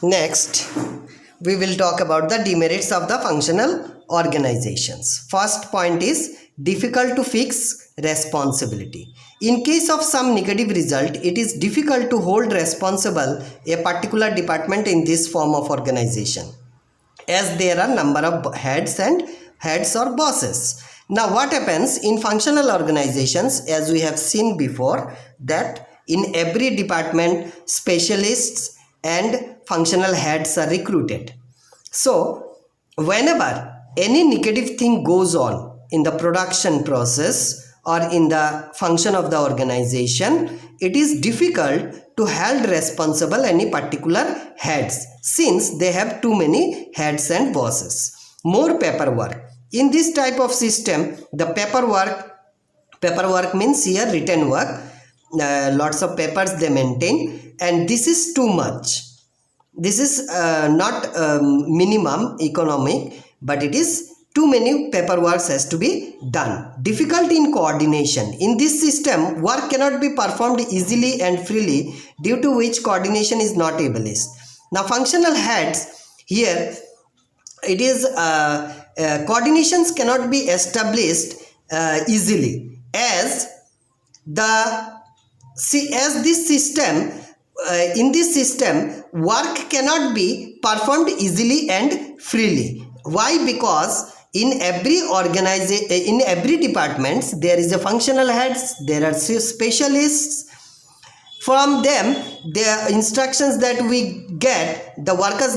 Next, we will talk about the demerits of the functional organizations. First point is difficult to fix responsibility. In case of some negative result, it is difficult to hold responsible a particular department in this form of organization, as there are number of heads or bosses. Now what happens in functional organizations, as we have seen before, that in every department specialists and functional heads are recruited. So whenever any negative thing goes on in the production process or in the function of the organization, it is difficult to hold responsible any particular heads, since they have too many heads and bosses. More paperwork. In this type of system, the paperwork means here written work, lots of papers they maintain, and this is too much. This is not minimum economic, but it is too many paperwork has to be done. Difficulty in coordination. In this system, work cannot be performed easily and freely, due to which coordination is not ableist. Now functional heads, here it is coordinations cannot be established easily, as this system in this system work cannot be performed easily and freely. Why? Because in every departments there is a functional heads, there are specialists. From them, the instructions that we get, the workers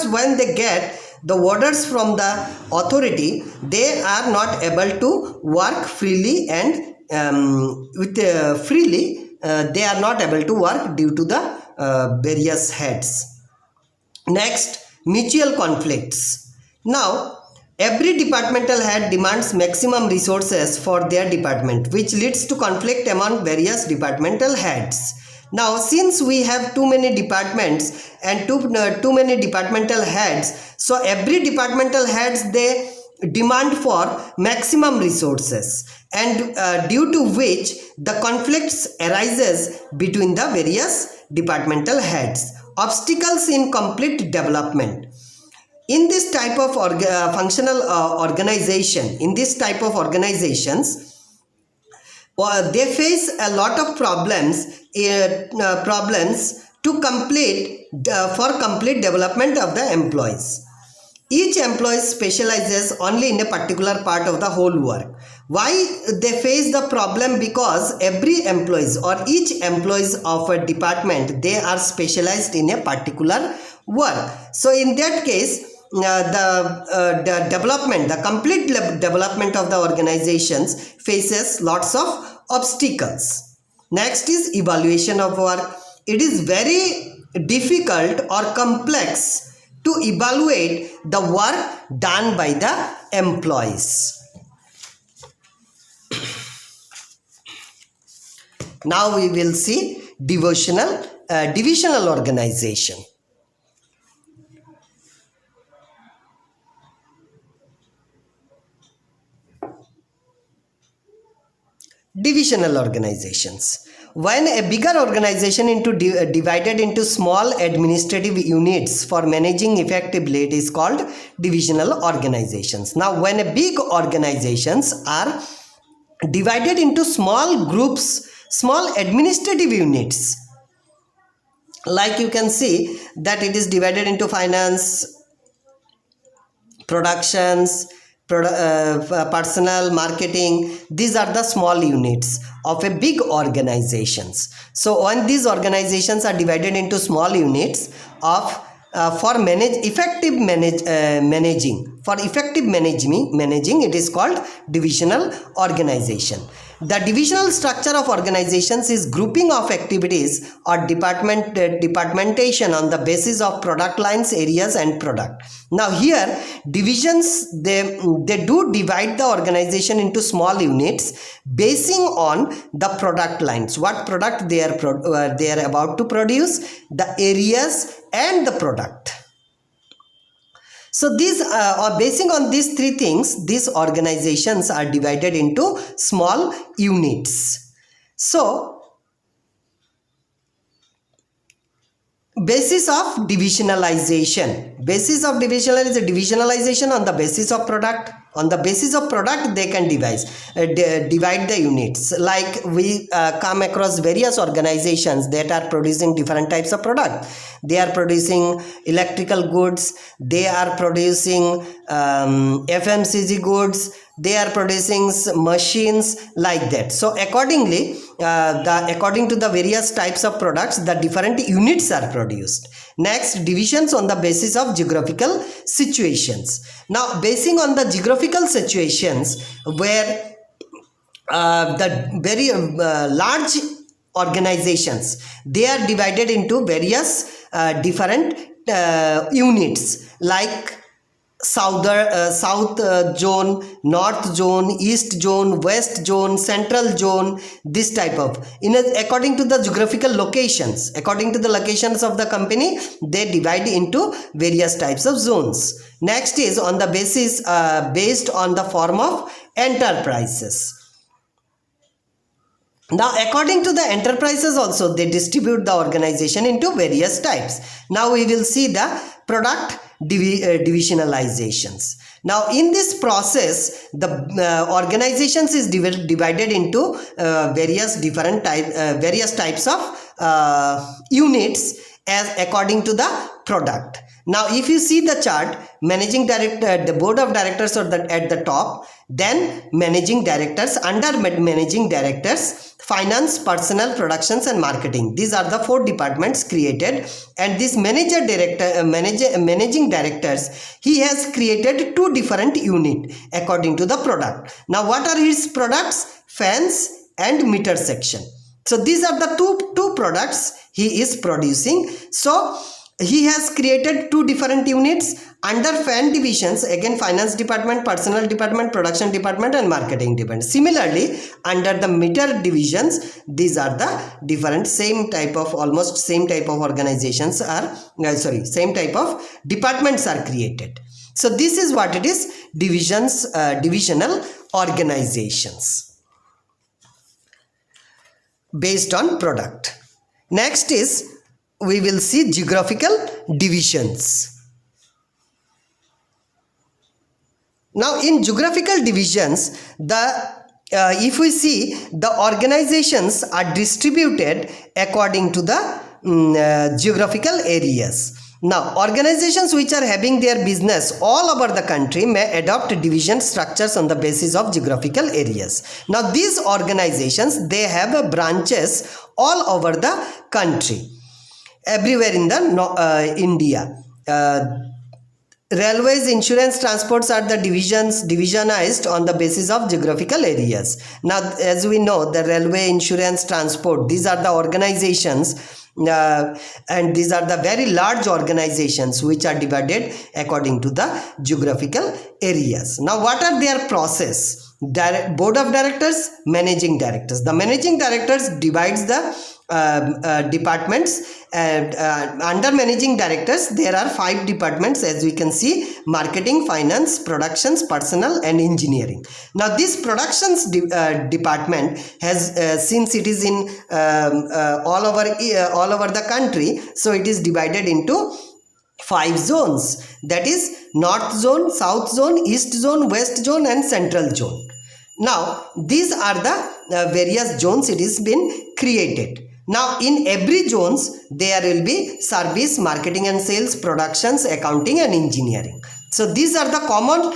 when they get the orders from the authority, they are not able to work freely and they are not able to work due to the various heads. Next, mutual conflicts. Now every departmental head demands maximum resources for their department, which leads to conflict among various departmental heads. Now since we have too many departments and too many departmental heads, so every departmental heads, they demand for maximum resources, and due to which the conflicts arises between the various departmental heads. Obstacles in complete development. In this type of functional organization, in this type of organizations, they face a lot of problems to complete development of the employees. Each employee specializes only in a particular part of the whole work. Why they face the problem? Because every employees or each employees of a department, they are specialized in a particular work. So in that case, the complete development of the organizations faces lots of obstacles. Next is evaluation of work. It is very difficult or complex to evaluate the work done by the employees. Now we will see divisional organization. Divisional organizations. When a bigger organization divided into small administrative units for managing effectively, it is called divisional organizations. Now when a big organizations are divided into small groups, small administrative units, like you can see that it is divided into finance, productions, personnel, marketing. These are the small units of a big organizations. So when these organizations are divided into small units of for effective managing, it is called divisional organization. The divisional structure of organizations is grouping of activities or departmentation on the basis of product lines, areas and product. Now here divisions, they do divide the organization into small units basing on the product lines, what product they are about to produce, the areas and the product. So these basing on these three things, these organizations are divided into small units. So Basis of divisionalization. Basis of divisional is a divisionalization on the basis of product. On the basis of product, they can divide the units. Like we come across various organizations that are producing different types of product. They are producing electrical goods. They are producing FMCG goods. They are producing machines, like that. So accordingly, according to the various types of products, the different units are produced. Next, divisions on the basis of geographical situations. Now, basing on the geographical situations, where the very large organizations, they are divided into various different units, like south zone, north zone, east zone, west zone, central zone, this type of, according to the geographical locations, according to the locations of the company, they divide into various types of zones. Next is on the basis based on the form of enterprises. Now, according to the enterprises also, they distribute the organization into various types. Now we will see the product divisionalizations. Now in this process, the organizations is divided into various types of units as according to the product. Now if you see the chart, managing director, the board of directors are at the top, then managing directors, under managing directors, finance, personnel, productions and marketing. These are the 4 departments created, and this managing directors, he has created 2 different units according to the product. Now what are his products? Fans and meter section. So these are the two products he is producing. So he has created 2 different units under fan divisions, again finance department, personnel department, production department and marketing department. Similarly, under the meter divisions, these are the different almost same type of organizations are same type of departments are created. So this is what it is, divisional organizations based on product. Next is, we will see geographical divisions. Now in geographical divisions, if we see, the organizations are distributed according to the geographical areas. Now organizations which are having their business all over the country may adopt division structures on the basis of geographical areas. Now these organizations, they have branches all over the country, everywhere in the India. Railways, insurance, transports are the divisionized on the basis of geographical areas. Now as we know, the railway, insurance, transport, these are the organizations, and these are the very large organizations which are divided according to the geographical areas. Now what are their process? Board of directors, managing directors. The managing directors divides the departments, and under managing directors there are 5 departments, as we can see: marketing, finance, productions, personnel and engineering. Now this productions department has since it is in all over the country, so it is divided into 5 zones, that is north zone, south zone, east zone, west zone and central zone. Now these are the various zones it is been created. Now in every zones there will be service, marketing and sales, productions, accounting and engineering. So these are the common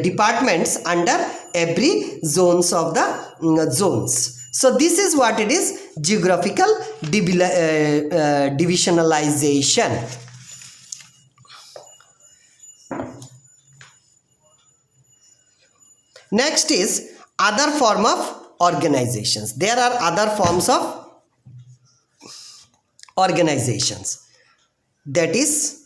departments under every zones of the zones. So this is what it is, geographical divisionalization. Next is other form of organizations. There are other forms of organizations, that is